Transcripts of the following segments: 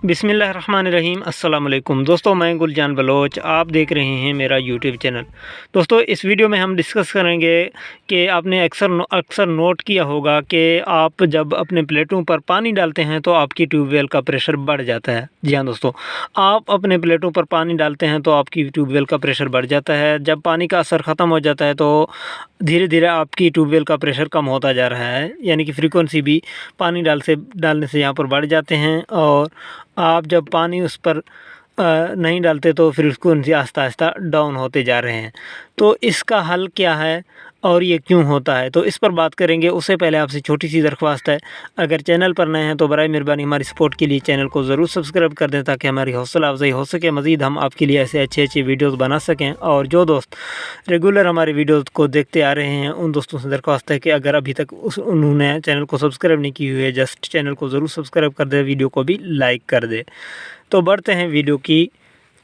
बिस्मिल्लाहिर्रहमानिर्रहीम। अस्सलाम वालेकुम दोस्तों, मैं गुलजान बलोच, आप देख रहे हैं मेरा यूट्यूब चैनल। दोस्तों, इस वीडियो में हम डिस्कस करेंगे कि आपने अक्सर नोट किया होगा कि आप जब अपने प्लेटों पर पानी डालते हैं तो आपकी ट्यूबवेल का प्रेशर बढ़ जाता है। जी हाँ दोस्तों, आप अपने प्लेटों पर पानी डालते हैं तो आपकी ट्यूबवेल का प्रेशर बढ़ जाता है। जब पानी का असर ख़त्म हो जाता है तो धीरे धीरे आपकी ट्यूबवेल का प्रेशर कम होता जा रहा है, यानी कि फ्रीक्वेंसी भी पानी डालने से यहाँ पर बढ़ जाते हैं। और आप जब पानी उस पर नहीं डालते तो फिर उसको उनसे आहिस्ता-आहिस्ता डाउन होते जा रहे हैं। तो इसका हल क्या है और ये क्यों होता है, तो इस पर बात करेंगे। उससे पहले आपसे छोटी-सी दरख्वास्त है, अगर चैनल पर नए हैं तो बराए मेहरबानी हमारी सपोर्ट के लिए चैनल को ज़रूर सब्सक्राइब कर दें ताकि हमारी हौसला अफ़ज़ाई हो सके, मज़ीद हम आपके लिए ऐसे अच्छे-अच्छे वीडियोज़ बना सकें। और जो दोस्त रेगुलर हमारे वीडियोज़ को देखते आ रहे हैं उन दोस्तों से दरख्वास्त है कि अगर अभी तक उन्होंने चैनल को सब्सक्राइब नहीं की हुई है, जस्ट चैनल को ज़रूर सब्सक्राइब कर दें, वीडियो को भी लाइक कर दें। तो बढ़ते हैं वीडियो की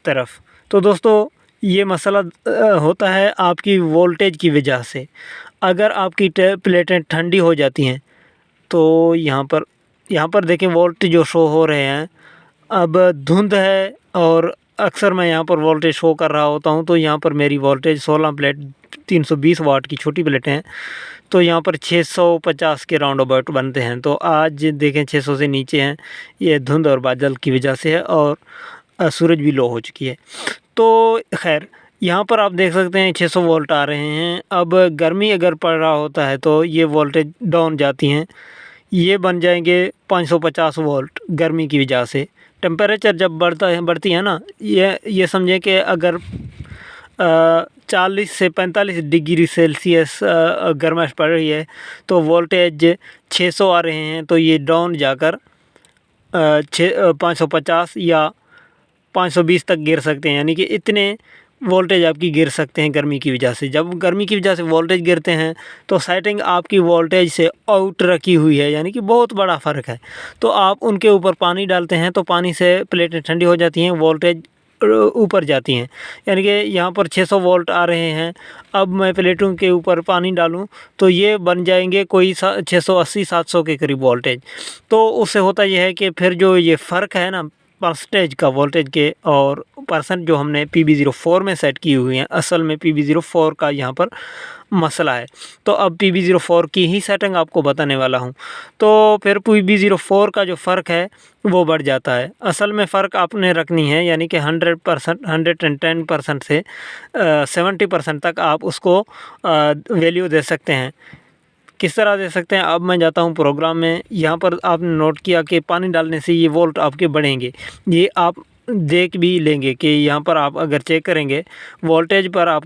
तरफ। तो दोस्तों, ये मसला होता है आपकी वोल्टेज की वजह से। अगर आपकी प्लेटें ठंडी हो जाती हैं तो यहाँ पर देखें वोल्ट जो शो हो रहे हैं। अब धुंध है और अक्सर मैं यहाँ पर वोल्टेज शो कर रहा होता हूँ, तो यहाँ पर मेरी वोल्टेज 16 प्लेट 320 वाट की छोटी प्लेटें हैं, तो यहाँ पर 650 के राउंड अबाउट बनते हैं। तो आज देखें 600 से नीचे हैं, ये धुंध और बादल की वजह से है और सूरज भी लो हो चुकी है। तो खैर, यहाँ पर आप देख सकते हैं 600 वोल्ट आ रहे हैं। अब गर्मी अगर पड़ रहा होता है तो ये वोल्टेज डाउन जाती हैं, ये बन जाएंगे 550 वोल्ट गर्मी की वजह से। टेम्परेचर जब बढ़ती है ना, ये समझें कि अगर 40 से 45 डिग्री सेल्सियस गर्माहट पड़ रही है तो वोल्टेज 600 आ रहे हैं, तो ये डाउन जाकर 550 या 520 तक गिर सकते हैं, यानी कि इतने वोल्टेज आपकी गिर सकते हैं गर्मी की वजह से। जब गर्मी की वजह से वोल्टेज गिरते हैं तो सेटिंग आपकी वोल्टेज से आउट रखी हुई है, यानी कि बहुत बड़ा फ़र्क है। तो आप उनके ऊपर पानी डालते हैं तो पानी से प्लेटें ठंडी हो जाती हैं, वोल्टेज ऊपर जाती हैं, यानी कि यहाँ पर 600 वोल्ट आ रहे हैं। अब मैं प्लेटों के ऊपर पानी डालूँ तो ये बन जाएंगे कोई 680-700 के करीब वोल्टेज। तो उससे होता यह है कि फिर जो ये फ़र्क है ना परसेंटेज का वोल्टेज के और परसेंट जो हमने PB04 में सेट की हुई हैं, असल में PB04 का यहाँ पर मसला है। तो अब PB04 की ही सेटिंग आपको बताने वाला हूँ। तो फिर PB04 का जो फ़र्क है वो बढ़ जाता है। असल में फ़र्क आपने रखनी है, यानी कि 100%, 110% से 70% तक आप उसको वैल्यू दे सकते हैं। किस तरह दे सकते हैं, अब मैं जाता हूं प्रोग्राम में। यहाँ पर आपने नोट किया कि पानी डालने से ये वोल्ट आपके बढ़ेंगे, ये आप देख भी लेंगे कि यहाँ पर आप अगर चेक करेंगे वोल्टेज पर आप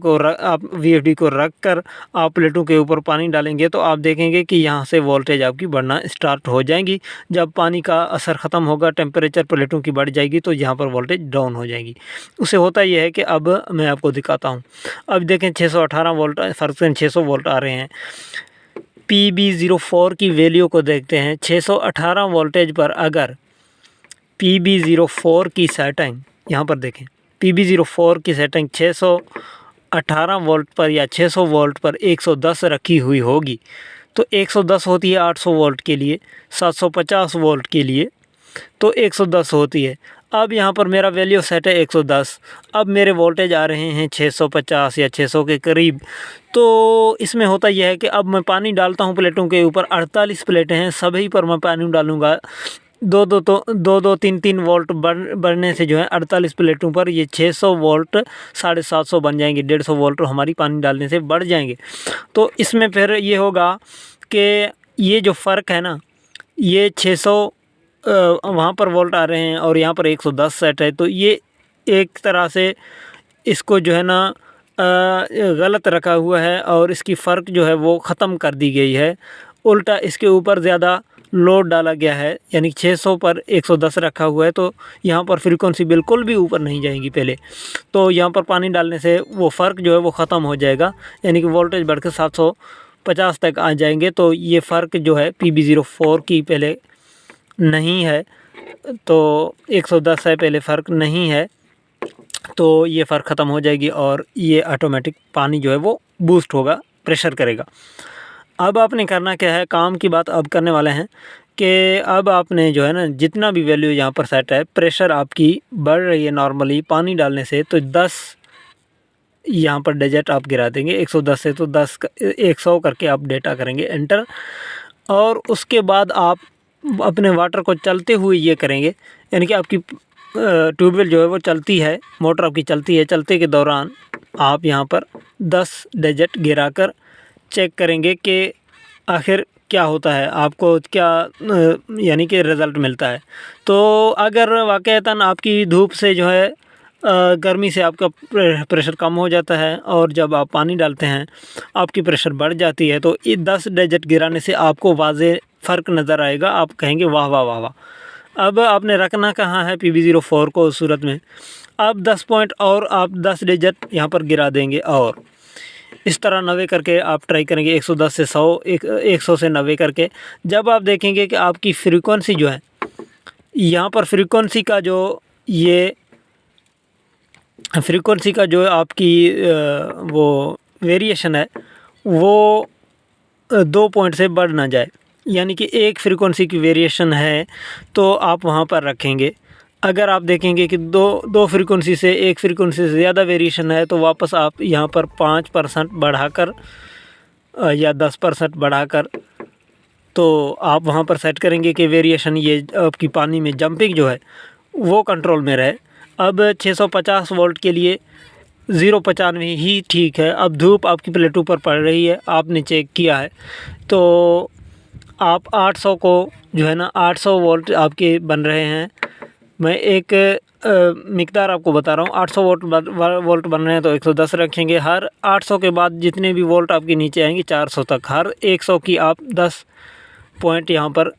VFD को रख कर आप प्लेटों के ऊपर पानी डालेंगे तो आप देखेंगे कि यहाँ से वोल्टेज आपकी बढ़ना स्टार्ट हो जाएगी। जब पानी का असर ख़त्म होगा, टेम्परेचर प्लेटों की बढ़ जाएगी तो यहाँ पर वोल्टेज डाउन हो जाएगी। उससे होता यह है कि अब मैं आपको दिखाता हूँ। अब देखें 618 वोल्ट फ़र्क से 600 वोल्ट आ रहे हैं। PB04 की वैल्यू को देखते हैं। 618 वोल्टेज पर अगर PB04 की सेटिंग, यहाँ पर देखें PB04 की सेटिंग 618 वोल्ट पर या 600 वोल्ट पर 110 रखी हुई होगी, तो 110 होती है 800 वोल्ट के लिए, 750 वोल्ट के लिए तो 110 होती है। अब यहाँ पर मेरा वैल्यू सेट है 110। अब मेरे वोल्टेज आ रहे हैं 650 या 600 के करीब। तो इसमें होता यह है कि अब मैं पानी डालता हूँ प्लेटों के ऊपर। 48 प्लेटें हैं, सभी पर मैं पानी डालूँगा। दो 3 वोल्ट बढ़ने से जो है 48 प्लेटों पर ये 600 वोल्ट 750 बन जाएंगे। 150 वोल्ट हमारी पानी डालने से बढ़ जाएंगे। तो इसमें फिर ये होगा कि ये जो फ़र्क है ना, ये 600 वहाँ पर वोल्ट आ रहे हैं और यहाँ पर 110 सेट है, तो ये एक तरह से इसको जो है ना गलत रखा हुआ है और इसकी फ़र्क जो है वो ख़त्म कर दी गई है। उल्टा इसके ऊपर ज़्यादा लोड डाला गया है, यानी 600 पर 110 रखा हुआ है, तो यहाँ पर फ्रीक्वेंसी बिल्कुल भी ऊपर नहीं जाएगी पहले। तो यहाँ पर पानी डालने से वो फ़र्क जो है वो ख़त्म हो जाएगा, यानी कि वोल्टेज बढ़कर 750 तक आ जाएंगे। तो ये फ़र्क जो है PB04 की पहले नहीं है, तो 110 है पहले, फ़र्क नहीं है, तो ये फ़र्क ख़त्म हो जाएगी और ये ऑटोमेटिक पानी जो है वो बूस्ट होगा, प्रेशर करेगा। अब आपने करना क्या है, काम की बात अब करने वाले हैं कि अब आपने जो है ना जितना भी वैल्यू यहाँ पर सेट है, प्रेशर आपकी बढ़ रही है नॉर्मली पानी डालने से, तो 10 यहाँ पर डिजिट आप गिरा देंगे 110 से, तो 100 करके आप डेटा करेंगे एंटर। और उसके बाद आप अपने वाटर को चलते हुए ये करेंगे, यानी कि आपकी ट्यूबवेल जो है वो चलती है, मोटर आपकी चलती है, चलते के दौरान आप यहाँ पर 10 डिजिट गिराकर चेक करेंगे कि आखिर क्या होता है, आपको क्या यानी कि रिज़ल्ट मिलता है। तो अगर वाक़ईतन आपकी धूप से जो है गर्मी से आपका प्रेशर कम हो जाता है और जब आप पानी डालते हैं आपकी प्रेशर बढ़ जाती है, तो ये 10 डिजिट गिराने से आपको वाज़े फ़र्क नज़र आएगा। आप कहेंगे वाह वाह वाह वाह। अब आपने रखना कहाँ है PB04 को उस सूरत में, अब 10 पॉइंट और आप 10 डिजिट यहाँ पर गिरा देंगे और इस तरह 90 करके आप ट्राई करेंगे, 110 से 100, 100 से 90 करके। जब आप देखेंगे कि आपकी फ्रीक्वेंसी जो है यहाँ पर फ्रीक्वेंसी का जो आपकी वो वेरिएशन है वो 2 पॉइंट से बढ़ ना जाए, यानी कि एक फ्रीक्वेंसी की वेरिएशन है तो आप वहाँ पर रखेंगे। अगर आप देखेंगे कि दो फ्रीक्वेंसी से एक फ्रीक्वेंसी से ज़्यादा वेरिएशन है तो वापस आप यहाँ पर 5% बढ़ाकर या 10% बढ़ाकर तो आप वहाँ पर सेट करेंगे कि वेरिएशन ये आपकी पानी में जंपिंग जो है वो कंट्रोल में रहे। अब 650 वोल्ट के लिए 0.95 ही ठीक है। अब धूप आपकी प्लेटों पर पड़ रही है, आपने चेक किया है, तो आप 800 को जो है ना 800 वोल्ट आपके बन रहे हैं। मैं एक मिकदार आपको बता रहा हूँ, 800 वोल्ट बन रहे हैं तो 110 रखेंगे। हर 800 के बाद जितने भी वोल्ट आपके नीचे आएंगे 400 तक, हर 100 की आप 10 पॉइंट यहाँ पर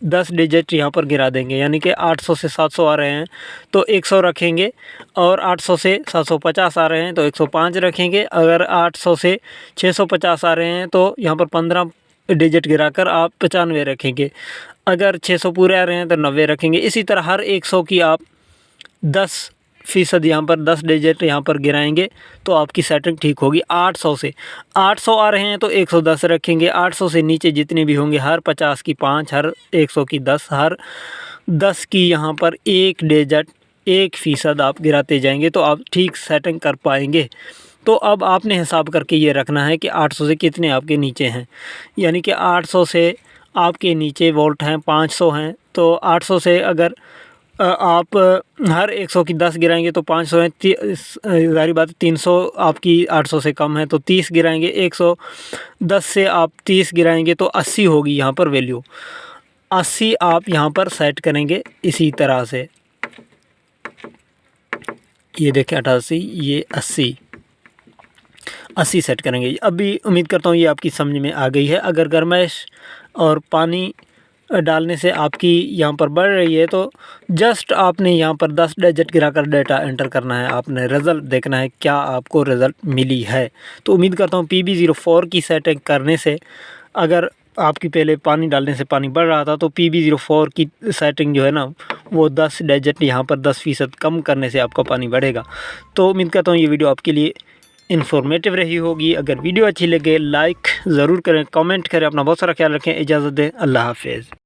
10 डिजिट यहाँ पर गिरा देंगे, यानी कि 800 से 700 आ रहे हैं तो 100 रखेंगे, और 800 से 750 आ रहे हैं तो 105 रखेंगे। अगर 800 से 650 आ रहे हैं तो यहाँ पर 15 डिजिट गिराकर आप 95 रखेंगे। अगर 600 पूरे आ रहे हैं तो 90 रखेंगे। इसी तरह हर 100 की आप 10% यहाँ पर 10 डिजिट यहाँ पर गिराएंगे तो आपकी सेटिंग ठीक होगी। 800 से 800 आ रहे हैं तो 110 रखेंगे। 800 से नीचे जितने भी होंगे हर 50 की 5, हर 100 की 10, हर 10 की यहाँ पर 1 डिजिट 1% आप गिराते जाएंगे तो आप ठीक सेटिंग कर पाएंगे। तो अब आपने हिसाब करके ये रखना है कि 800 से कितने आपके नीचे हैं, यानी कि 800 से आपके नीचे वोल्ट हैं 500 हैं, तो 800 से अगर आप हर 100 की 10 गिराएंगे तो 500 हैं, ज़ाहिर बात 300 आपकी 800 से कम है तो 30 गिराएंगे। 110 से आप 30 गिराएंगे तो 80 होगी यहाँ पर वैल्यू, 80 आप यहाँ पर सेट करेंगे। इसी तरह से ये देखें 88, ये 80 सेट करेंगे। अभी उम्मीद करता हूँ ये आपकी समझ में आ गई है। अगर गर्माइश और पानी डालने से आपकी यहाँ पर बढ़ रही है तो जस्ट आपने यहाँ पर 10 डिजिट गिराकर डेटा एंटर करना है, आपने रिज़ल्ट देखना है क्या आपको रिज़ल्ट मिली है। तो उम्मीद करता हूँ PB04 की सेटिंग करने से, अगर आपकी पहले पानी डालने से पानी बढ़ रहा था तो PB04 की सेटिंग जो है ना वो 10 डिजिट यहाँ पर 10% कम करने से आपका पानी बढ़ेगा। तो उम्मीद करता हूँ ये वीडियो आपके लिए इन्फॉर्मेटिव रही होगी। अगर वीडियो अच्छी लगे लाइक ज़रूर करें, कमेंट करें, अपना बहुत सारा ख्याल रखें। इजाज़त दें, अल्लाह हाफ़िज़।